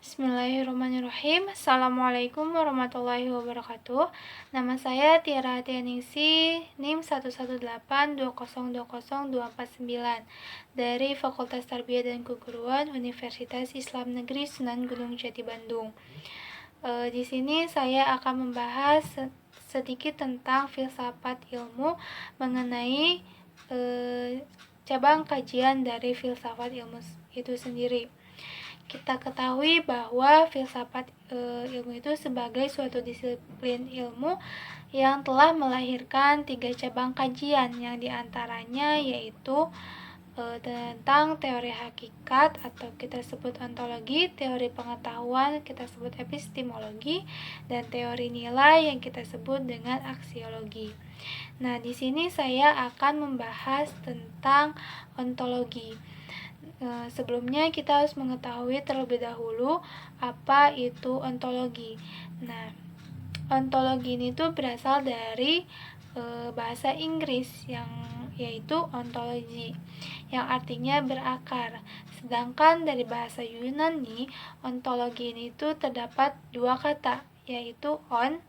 Bismillahirrahmanirrahim. Assalamualaikum warahmatullahi wabarakatuh. Nama saya Tiara Hatianingsi, NIM 11820202449 dari Fakultas Tarbiyah dan Keguruan Universitas Islam Negeri Sunan Gunung Jati Bandung. Di sini saya akan membahas sedikit tentang filsafat ilmu mengenai cabang kajian dari filsafat ilmu itu sendiri. Kita ketahui bahwa filsafat ilmu itu sebagai suatu disiplin ilmu yang telah melahirkan 3 cabang kajian, yang diantaranya yaitu tentang teori hakikat atau kita sebut ontologi, teori pengetahuan kita sebut epistemologi, dan teori nilai yang kita sebut dengan aksiologi. Nah, di sini saya akan membahas tentang ontologi. Sebelumnya kita harus mengetahui terlebih dahulu apa itu ontologi. Nah, ontologi ini tuh berasal dari bahasa Inggris yang yaitu ontology, yang artinya berakar. Sedangkan dari bahasa Yunani, ontologi ini tuh terdapat 2 kata, yaitu on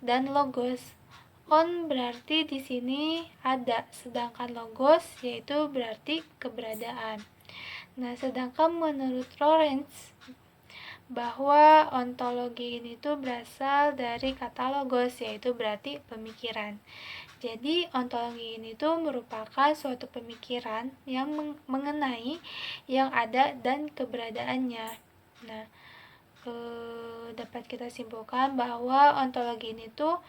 dan logos. On berarti di sini ada, sedangkan logos yaitu berarti keberadaan. Nah, sedangkan menurut Lawrence bahwa ontologi ini tuh berasal dari kata logos, yaitu berarti pemikiran. Jadi ontologi ini tuh merupakan suatu pemikiran yang mengenai yang ada dan keberadaannya. Nah, dapat kita simpulkan bahwa ontologi ini tuh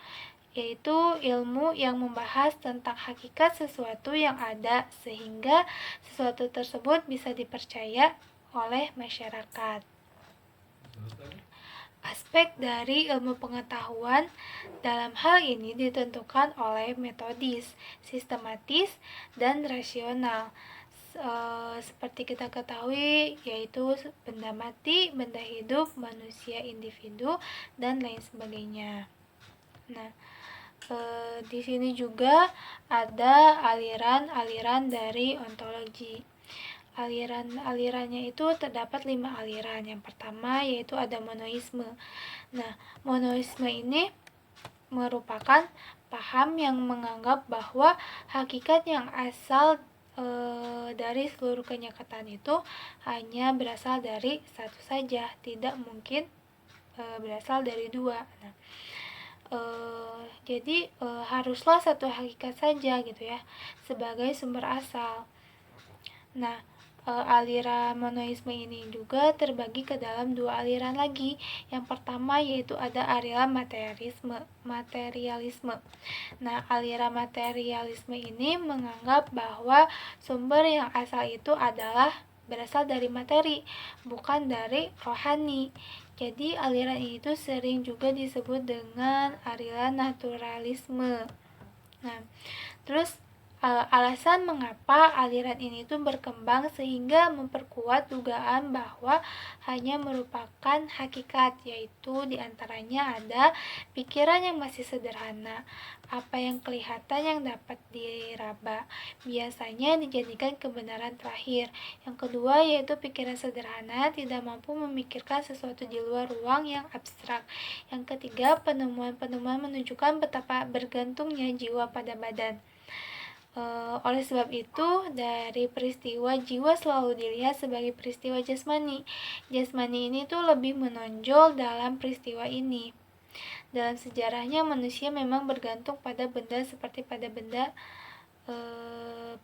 yaitu ilmu yang membahas tentang hakikat sesuatu yang ada sehingga sesuatu tersebut bisa dipercaya oleh masyarakat. Aspek dari ilmu pengetahuan dalam hal ini ditentukan oleh metodis, sistematis, dan rasional. Seperti kita ketahui, yaitu benda mati, benda hidup, manusia individu, dan lain sebagainya. Nah, di sini juga ada aliran-aliran dari ontologi. Alirannya itu terdapat 5 aliran. Yang pertama yaitu ada monoisme. Nah, monoisme ini merupakan paham yang menganggap bahwa hakikat yang asal dari seluruh kenyataan itu hanya berasal dari satu saja, tidak mungkin berasal dari 2. Nah, jadi haruslah satu hakikat saja gitu ya sebagai sumber asal. Nah, aliran monoisme ini juga terbagi ke dalam 2 aliran lagi. Yang pertama yaitu ada aliran materialisme. Nah, aliran materialisme ini menganggap bahwa sumber yang asal itu adalah berasal dari materi, bukan dari rohani. Jadi aliran itu sering juga disebut dengan aliran naturalisme. Nah, terus alasan mengapa aliran ini tuh berkembang sehingga memperkuat dugaan bahwa hanya merupakan hakikat, yaitu diantaranya ada pikiran yang masih sederhana, apa yang kelihatan yang dapat diraba biasanya dijadikan kebenaran terakhir. Yang kedua yaitu pikiran sederhana tidak mampu memikirkan sesuatu di luar ruang yang abstrak. Yang ketiga, penemuan-penemuan menunjukkan betapa bergantungnya jiwa pada badan. Oleh sebab itu, dari peristiwa jiwa selalu dilihat sebagai peristiwa jasmani. Jasmani ini tuh lebih menonjol dalam peristiwa ini. Dalam sejarahnya manusia memang bergantung pada benda seperti pada benda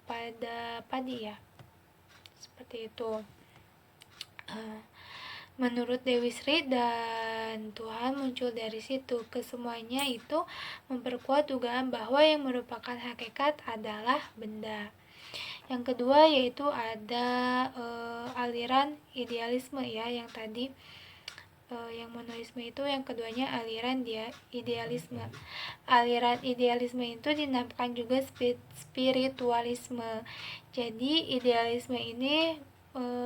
pada padi ya, seperti itu. Menurut Dewi Sri dan Tuhan muncul dari situ. Kesemuanya itu memperkuat dugaan bahwa yang merupakan hakikat adalah benda. Yang kedua yaitu ada aliran idealisme ya, yang tadi yang monoisme itu, yang keduanya aliran idealisme. Aliran idealisme itu dinamakan juga spiritualisme. Jadi idealisme ini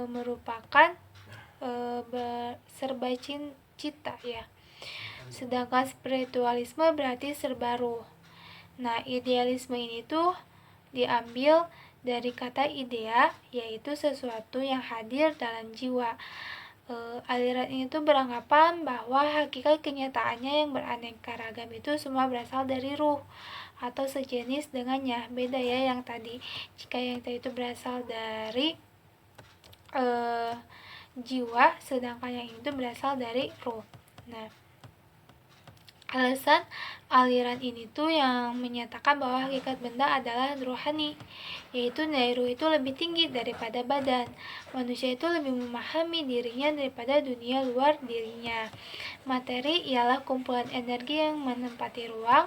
merupakan serba cita ya. Sedangkan spiritualisme berarti serba ruh. Nah, idealisme ini tuh diambil dari kata idea, yaitu sesuatu yang hadir dalam jiwa. Aliran ini tuh beranggapan bahwa hakikat kenyataannya yang beraneka ragam itu semua berasal dari ruh atau sejenis dengannya. Beda ya yang tadi. Jika yang tadi itu berasal dari jiwa, sedangkan yang itu berasal dari ruh. Nah, alasan aliran ini tuh yang menyatakan bahwa hakikat benda adalah rohani, yaitu nilai ruh itu lebih tinggi daripada badan. Manusia itu lebih memahami dirinya daripada dunia luar dirinya. Materi ialah kumpulan energi yang menempati ruang.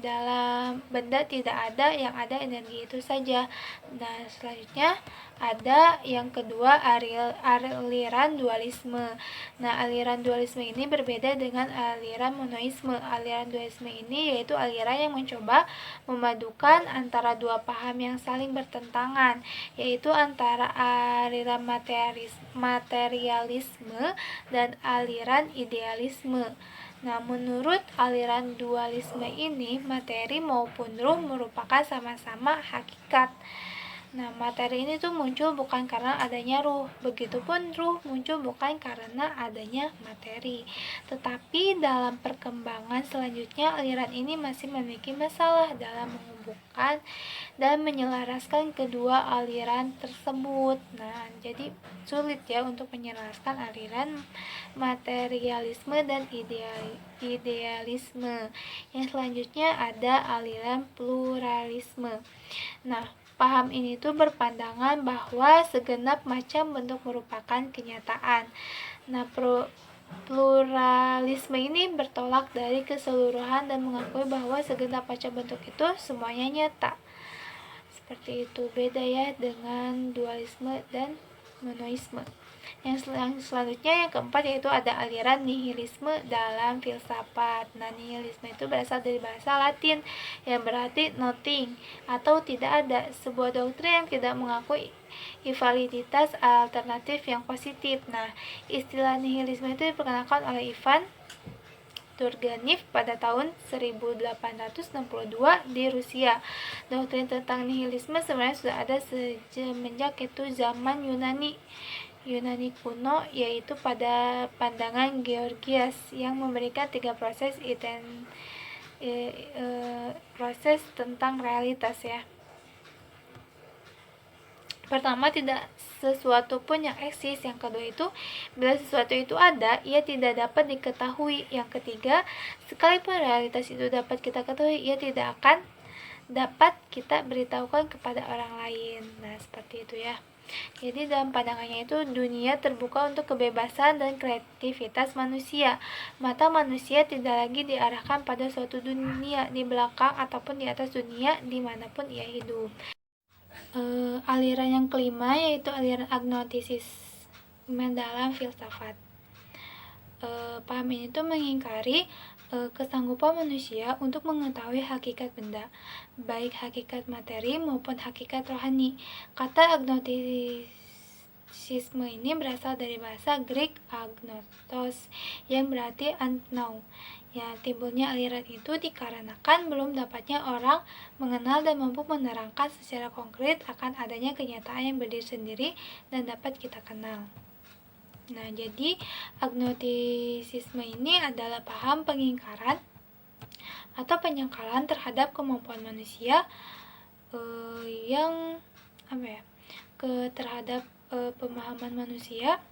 Dalam benda tidak ada, yang ada energi itu saja. Nah, selanjutnya ada yang kedua, aliran dualisme. Nah, aliran dualisme ini berbeda dengan aliran monoisme. Aliran dualisme ini yaitu aliran yang mencoba memadukan antara dua paham yang saling bertentangan, yaitu antara aliran materialisme dan aliran idealisme. Nah, menurut aliran dualisme ini, materi maupun ruh merupakan sama-sama hakikat. Nah, materi ini tuh muncul bukan karena adanya ruh, begitupun ruh muncul bukan karena adanya materi. Tetapi dalam perkembangan selanjutnya, aliran ini masih memiliki masalah dalam menghubungkan dan menyelaraskan kedua aliran tersebut. Nah, jadi sulit ya untuk menyelaraskan aliran materialisme dan idealisme. Yang selanjutnya ada aliran pluralisme. Nah, paham ini tuh berpandangan bahwa segenap macam bentuk merupakan kenyataan. Nah, pluralisme ini bertolak dari keseluruhan dan mengakui bahwa segenap macam bentuk itu semuanya nyata. Seperti itu, beda ya dengan dualisme dan monoisme. Yang selanjutnya yang keempat yaitu ada aliran nihilisme dalam filsafat. Nah, nihilisme itu berasal dari bahasa Latin yang berarti nothing atau tidak ada, sebuah doktrin yang tidak mengakui invaliditas alternatif yang positif. Nah, istilah nihilisme itu diperkenalkan oleh Ivan Turgenev pada tahun 1862 di Rusia. Doktrin tentang nihilisme sebenarnya sudah ada semenjak itu zaman Yunani kuno, yaitu pada pandangan Georgias yang memberikan 3 proses tentang realitas ya. Pertama, tidak sesuatu pun yang eksis. Yang kedua itu, bila sesuatu itu ada, ia tidak dapat diketahui. Yang ketiga, sekalipun realitas itu dapat kita ketahui, ia tidak akan dapat kita beritahukan kepada orang lain. Nah, seperti itu ya. Jadi dalam pandangannya itu, dunia terbuka untuk kebebasan dan kreativitas manusia. Mata manusia tidak lagi diarahkan pada suatu dunia di belakang ataupun di atas dunia dimanapun ia hidup. Aliran yang kelima yaitu aliran agnostisisme dalam filsafat. Paham ini tuh mengingkari kesanggupan manusia untuk mengetahui hakikat benda, baik hakikat materi maupun hakikat rohani. Kata agnostisisme ini berasal dari bahasa Greek agnostos yang berarti unknown. Ya, timbulnya aliran itu dikarenakan belum dapatnya orang mengenal dan mampu menerangkan secara konkret akan adanya kenyataan yang berdiri sendiri dan dapat kita kenal. Nah, jadi agnostisisme ini adalah paham pengingkaran atau penyangkalan terhadap kemampuan manusia terhadap pemahaman manusia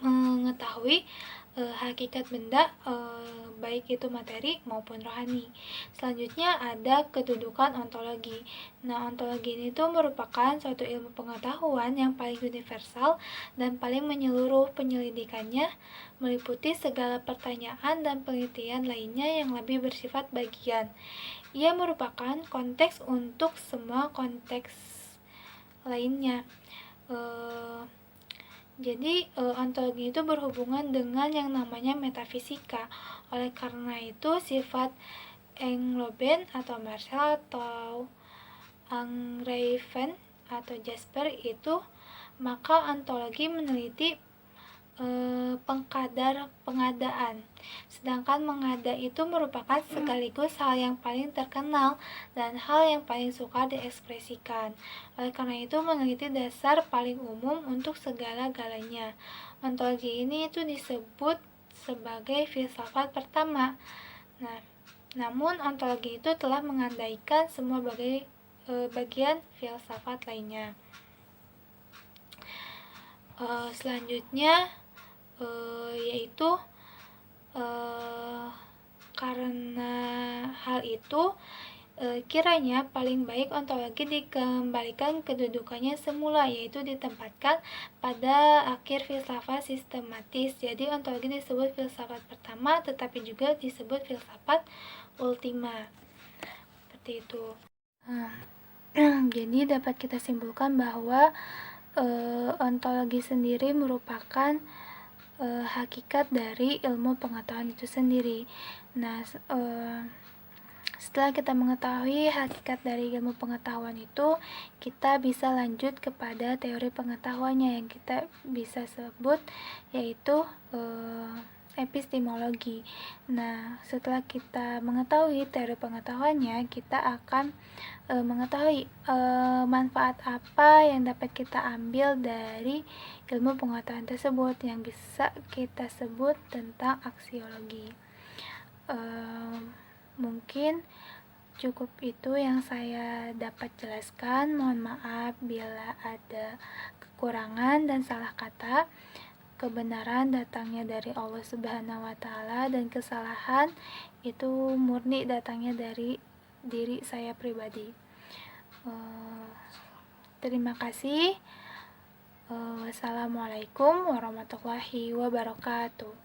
mengetahui hakikat benda, baik itu materi maupun rohani. Selanjutnya ada kedudukan ontologi. Nah, ontologi ini tuh merupakan suatu ilmu pengetahuan yang paling universal dan paling menyeluruh. Penyelidikannya meliputi segala pertanyaan dan penelitian lainnya yang lebih bersifat bagian. Ia merupakan konteks untuk semua konteks lainnya. Jadi ontologi itu berhubungan dengan yang namanya metafisika. Oleh karena itu, sifat Engloben atau Marshall atau Angreiven atau Jasper itu, maka ontologi meneliti pengadaan. Sedangkan mengada itu merupakan sekaligus hal yang paling terkenal dan hal yang paling suka diekspresikan. Oleh karena itu, meneliti dasar paling umum untuk segala-galanya. Ontologi ini itu disebut sebagai filsafat pertama. Nah, namun ontologi itu telah mengandaikan semua bagian filsafat lainnya. Selanjutnya yaitu karena hal itu kiranya paling baik ontologi dikembalikan kedudukannya semula, yaitu ditempatkan pada akhir filsafat sistematis. Jadi ontologi disebut filsafat pertama, tetapi juga disebut filsafat ultima. Seperti itu. Jadi dapat kita simpulkan bahwa ontologi sendiri merupakan hakikat dari ilmu pengetahuan itu sendiri. Nah, setelah kita mengetahui hakikat dari ilmu pengetahuan itu, kita bisa lanjut kepada teori pengetahuannya yang kita bisa sebut yaitu epistemologi. Nah, setelah kita mengetahui teori pengetahuannya, kita akan mengetahui manfaat apa yang dapat kita ambil dari ilmu pengetahuan tersebut yang bisa kita sebut tentang aksiologi. Mungkin cukup itu yang saya dapat jelaskan. Mohon maaf bila ada kekurangan dan salah kata. Kebenaran datangnya dari Allah Subhanahu wa Ta'ala, dan kesalahan itu murni datangnya dari diri saya pribadi. Terima kasih. Wassalamualaikum warahmatullahi wabarakatuh.